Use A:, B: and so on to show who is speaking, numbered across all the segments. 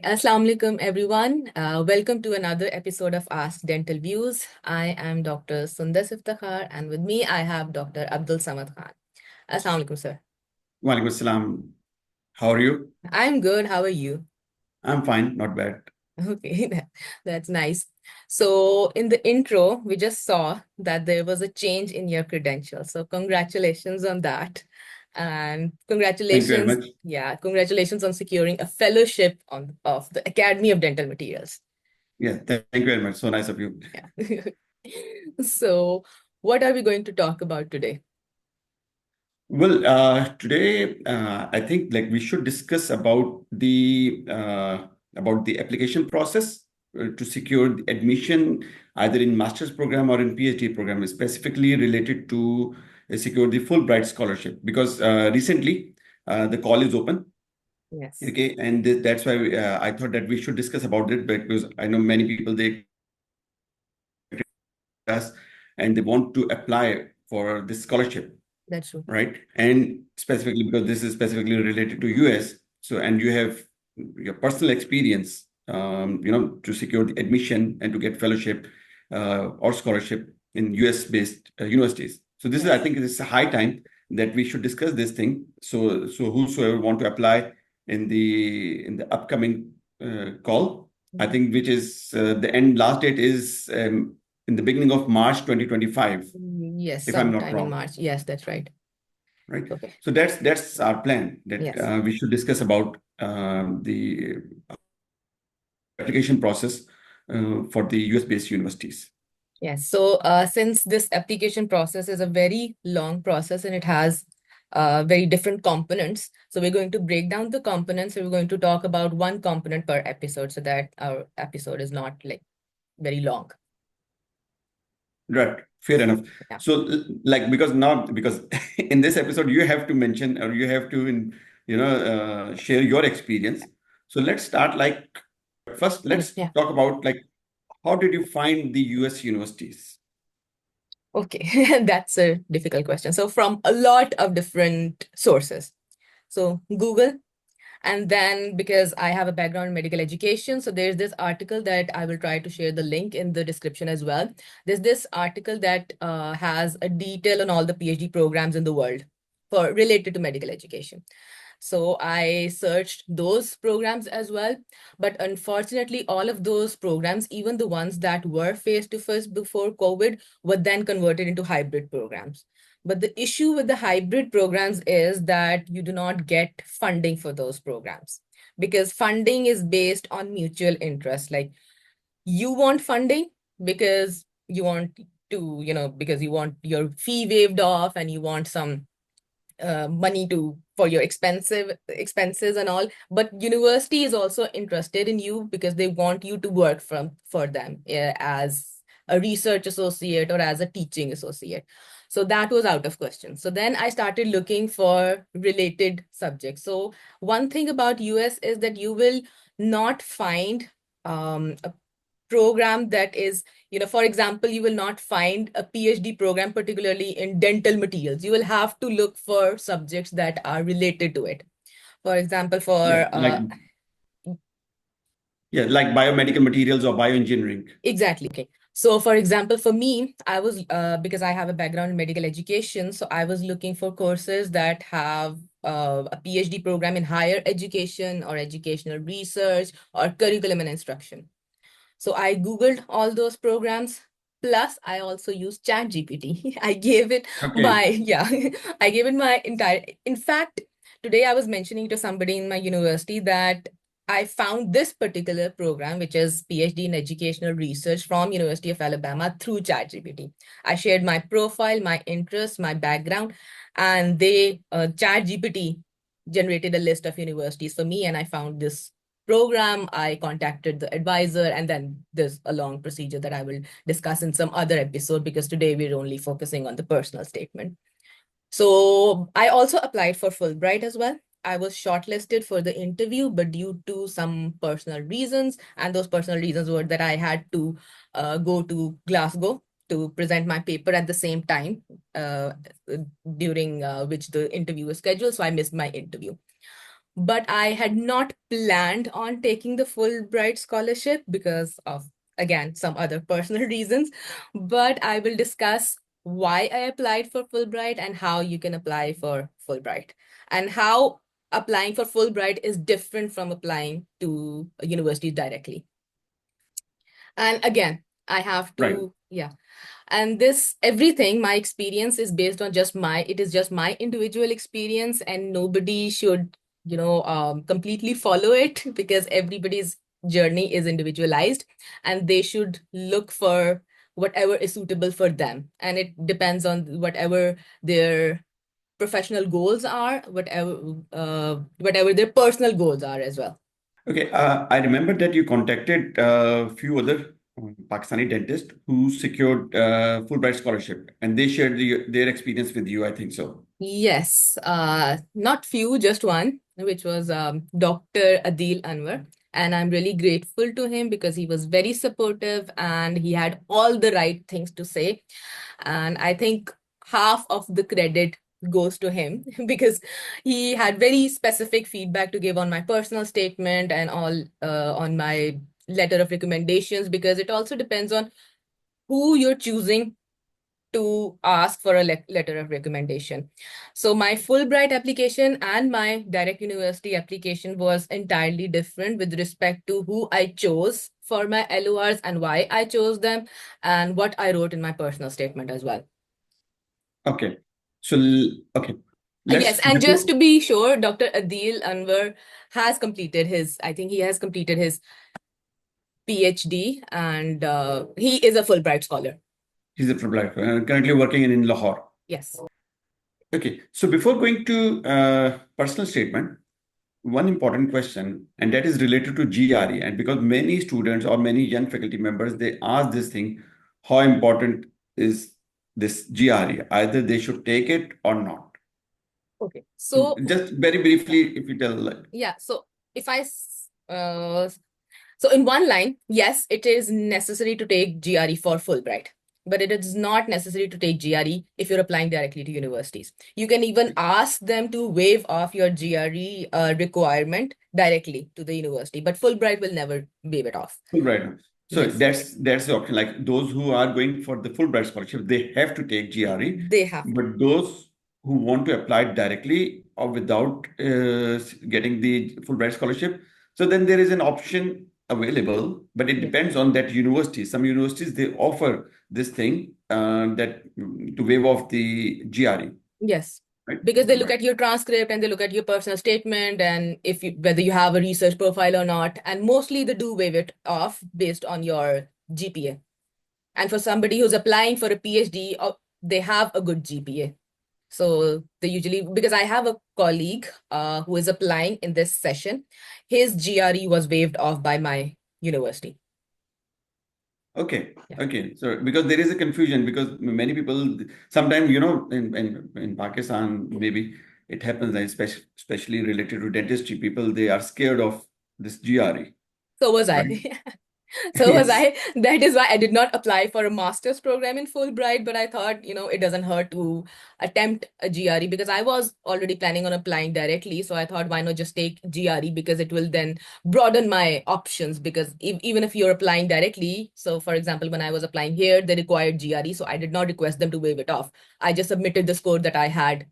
A: Assalamu alaikum everyone. Welcome to another episode of Ask Dental Views. I am Dr. Sundar Iftikhar and with me I have Dr. Abdul Samad Khan. Assalamu alaikum, sir.
B: Walaikum Assalam. How are you?
A: I'm good. How are you?
B: I'm fine, not bad.
A: Okay, that's nice. So in the intro, we just saw that there was a change in your credentials. So congratulations on that. And
B: Thank you very
A: congratulations,
B: much.
A: yeah, congratulations on securing a fellowship of the Academy of Dental Materials.
B: Yeah, thank you very much. So nice of you.
A: Yeah. So, what are we going to talk about today?
B: Well, today I think like we should discuss about the application process to secure the admission either in master's program or in PhD program, specifically related to secure the Fulbright scholarship. Because recently the call is open.
A: Yes,
B: Okay, and that's why I thought that we should discuss about it because I know many people they us and they want to apply for this scholarship,
A: that's true.
B: right? And specifically because this is specifically related to US. So, and you have your personal experience, to secure the admission and to get fellowship or scholarship in US based universities. So this is, I
A: Yes.
B: think, it's a high time that we should discuss this thing. So whosoever want to apply in the upcoming call, I
A: Mhm.
B: think, which is the end last date is in the beginning of March 2025,
A: Yes,
B: if I'm not
A: sometime in
B: wrong,
A: March. Yes, that's right.
B: right?
A: Okay.
B: So that's our plan that
A: Yes.
B: we should discuss about the application process for the US-based universities.
A: Yes. So, since this application process is a very long process and it has very different components, so we're going to break down the components and we're going to talk about one component per episode so that our episode is not like very long.
B: Right, fair enough.
A: Yeah.
B: So, like, because in this episode you have to mention or you have to, share your experience. So let's start like first.
A: Okay.
B: Let's
A: Yeah.
B: talk about like how did you find the US universities?
A: Okay. That's a difficult question. So, from a lot of different sources. So, Google. And then because I have a background in medical education, so there's this article that I will try to share the link in the description as well. There's this article that has a detail on all the PhD programs in the world for related to medical education. So I searched those programs as well. But unfortunately, all of those programs, even the ones that were face-to-face before COVID, were then converted into hybrid programs. But the issue with the hybrid programs is that you do not get funding for those programs because funding is based on mutual interest. Like you want funding because you want to, because you want your fee waived off and you want some money to for your expenses and all, but university is also interested in you because they want you to work for them as a research associate or as a teaching associate. So that was out of question. So then I started looking for related subjects. So one thing about US is that you will not find a program that is, for example, you will not find a PhD program, particularly in dental materials. You will have to look for subjects that are related to it. For example,
B: Yeah,
A: for
B: like biomedical materials or bioengineering.
A: exactly. Okay. So, for example, for me, I was because I have a background in medical education, so I was looking for courses that have a PhD program in higher education or educational research or curriculum and instruction. So I Googled all those programs. Plus, I also used ChatGPT. I gave it
B: Okay.
A: my, yeah, I gave it my entire. In fact, today I was mentioning to somebody in my university that I found this particular program, which is PhD in educational research from University of Alabama through ChatGPT. I shared my profile, my interests, my background, and ChatGPT generated a list of universities for me, and I found this program. I contacted the advisor, and then there's a long procedure that I will discuss in some other episode because today we're only focusing on the personal statement. So I also applied for Fulbright as well. I was shortlisted for the interview, but due to some personal reasons, and those personal reasons were that I had to go to Glasgow to present my paper at the same time uh, during which the interview was scheduled. So I missed my interview. but I had not planned on taking the Fulbright scholarship because of, again, some other personal reasons. But I will discuss why I applied for Fulbright and how you can apply for Fulbright, and how applying for Fulbright is different from applying to a university directly. And again, I have
B: Right.
A: to, yeah. And this everything, my experience is based on it is just my individual experience, and nobody should, completely follow it because everybody's journey is individualized, and they should look for whatever is suitable for them. And it depends on whatever their professional goals are, whatever their personal goals are as well.
B: Okay, I remember that you contacted a few other Pakistani dentists who secured Fulbright scholarship, and they shared their experience with you, I think so.
A: Yes, not few, just one, which was Dr. Adil Anwar. And I'm really grateful to him because he was very supportive and he had all the right things to say. And I think half of the credit goes to him because he had very specific feedback to give on my personal statement and all, on my letter of recommendations, because it also depends on who you're choosing to ask for a letter of recommendation. So my Fulbright application and my direct university application was entirely different with respect to who I chose for my LORs and why I chose them, and what I wrote in my personal statement as well.
B: Okay, so okay,
A: Yes,
B: let's
A: and just
B: before.
A: to be sure, Dr. Adil Anwar has completed his, I think he has completed his PhD, and he is a Fulbright scholar.
B: He's a Fulbright, currently working in Lahore.
A: Yes.
B: Okay, so before going to personal statement, one important question, and that is related to GRE. And because many students or many young faculty members, they ask this thing, how important is this GRE? Either they should take it or not.
A: Okay.
B: So
A: So,
B: just very briefly, if you tell, like,
A: yeah, so if I so in one line, yes, it is necessary to take GRE for Fulbright, but it is not necessary to take GRE if you're applying directly to universities. You can even ask them to waive off your GRE requirement directly to the university, but Fulbright will never waive it off.
B: Fulbright. So
A: Yes,
B: that's the option. Like those who are going for the Fulbright scholarship, they have to take GRE.
A: they have to.
B: But those who want to apply directly or without getting the Fulbright scholarship, so then there is an option available, but it
A: Yes.
B: depends on that university. Some universities they offer this thing that to waive off the GRE,
A: Yes,
B: right?
A: because they look
B: Fulbright.
A: at your transcript and they look at your personal statement, and if you whether you have a research profile or not, and mostly they do waive it off based on your GPA. And for somebody who's applying for a PhD, they have a good GPA. So they usually, because I have a colleague who is applying in this session, his GRE was waived off by my university.
B: Okay,
A: Yeah.
B: okay. So because there is a confusion because many people sometimes in Pakistan maybe it happens that especially related to dentistry people they are scared of this GRE,
A: So was I.
B: right?
A: So was
B: Yes.
A: I. That is why I did not apply for a master's program in Fulbright, but I thought, it doesn't hurt to attempt a GRE because I was already planning on applying directly. So I thought, why not just take GRE, because it will then broaden my options. Because even if you're applying directly, so for example, when I was applying here, they required GRE. So I did not request them to waive it off. I just submitted the score that I had,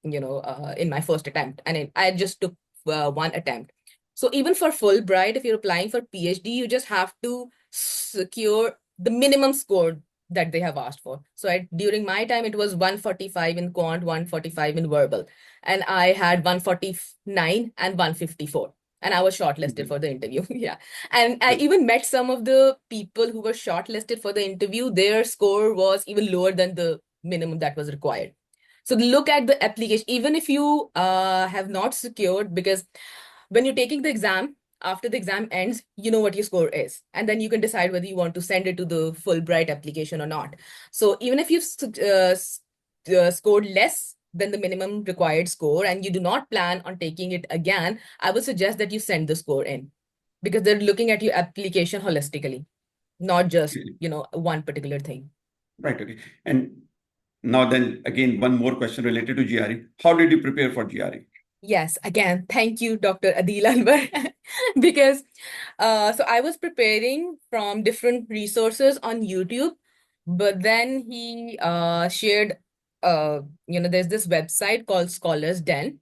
A: in my first attempt, and I just took one attempt. So even for Fulbright, if you're applying for PhD, you just have to secure the minimum score that they have asked for. So during my time, it was 145 in quant, 145 in verbal, and I had 149 and 154. And I was shortlisted
B: Okay.
A: for the interview. Yeah. And I
B: So,
A: even met some of the people who were shortlisted for the interview. Their score was even lower than the minimum that was required. So look at the application, even if you have not secured, because when you're taking the exam, after the exam ends, you know what your score is. And then you can decide whether you want to send it to the Fulbright application or not. So even if you've scored less than the minimum required score and you do not plan on taking it again, I would suggest that you send the score in, because they're looking at your application holistically, not just, one particular thing.
B: right, okay. And now then again one more question related to GRE. How did you prepare for GRE?
A: Yes, again, thank you, Dr. Adil Anwar, because so I was preparing from different resources on YouTube, but then he shared there's this website called Scholars Den.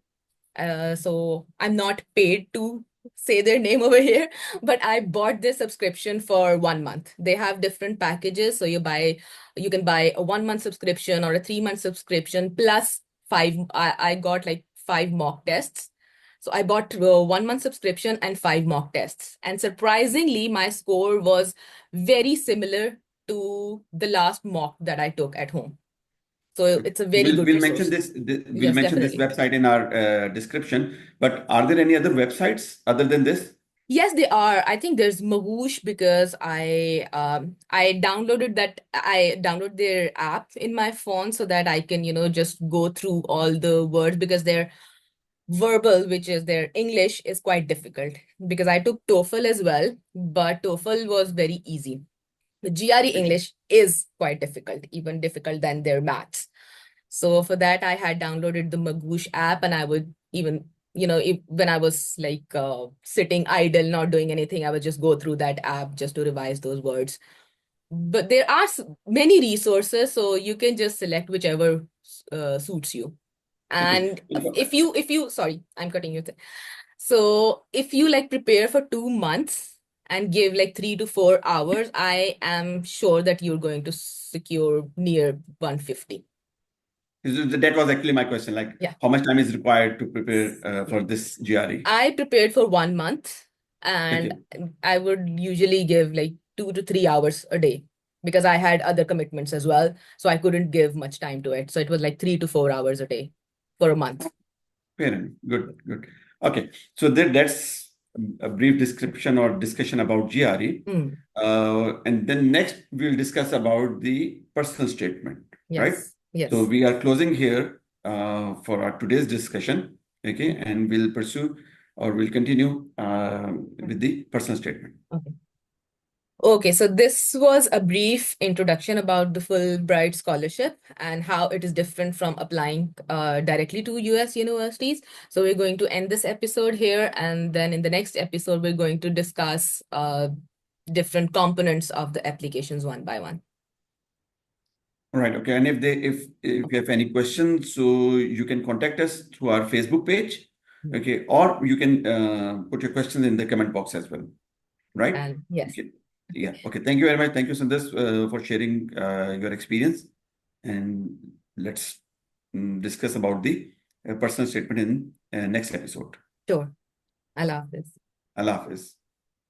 A: So I'm not paid to say their name over here, but I bought this subscription for 1 month. They have different packages. So you can buy a 1 month subscription or a 3 month subscription plus five. I got like 5 mock tests. So I bought a 1 month subscription and 5 mock tests. And surprisingly, my score was very similar to the last mock that I took at home. So it's a very good
B: We'll mention
A: resource.
B: this. We'll
A: Yes,
B: mention this
A: definitely.
B: website in our description. But are there any other websites other than this?
A: Yes, they are. I think there's Magoosh because I download their app in my phone so that I can, just go through all the words because their verbal, which is their English, is quite difficult. Because I took TOEFL as well, but TOEFL was very easy. The GRE
B: Okay.
A: English is quite difficult, even difficult than their maths. So for that, I had downloaded the Magoosh app, and I would even, when I was like sitting idle, not doing anything, I would just go through that app just to revise those words. But there are many resources, so you can just select whichever suits you.
B: Okay.
A: And if you, sorry, I'm cutting you. So if you like prepare for 2 months and give like 3 to 4 hours, I am sure that you're going to secure near 150.
B: That was actually my question. Like,
A: Yeah.
B: how much time is required to prepare for this GRE?
A: I prepared for 1 month and
B: Okay.
A: I would usually give like 2 to 3 hours a day because I had other commitments as well. So I couldn't give much time to it. So it was like 3 to 4 hours a day for a month.
B: Fair enough. Good. Good. Okay. So that's a brief description or discussion about GRE.
A: Mm,
B: And then next we'll discuss about the personal statement, right?
A: yes.
B: So
A: Yes.
B: we are closing here for our today's discussion. Okay, and we'll pursue or we'll continue with the personal statement.
A: Okay. Okay, so this was a brief introduction about the Fulbright Scholarship and how it is different from applying directly to US universities. So we're going to end this episode here, and then in the next episode, we're going to discuss different components of the applications one by one.
B: All right. Okay. And if you have any questions, so you can contact us through our Facebook page.
A: Mm.
B: Okay, or you can put your questions in the comment box as well. Right?
A: And yes,
B: Okay. Yeah. Okay. Thank you very much. Thank you, Sandesh, for sharing your experience. And let's discuss about the personal statement in next episode.
A: sure. I love this.
B: Allah Hafiz.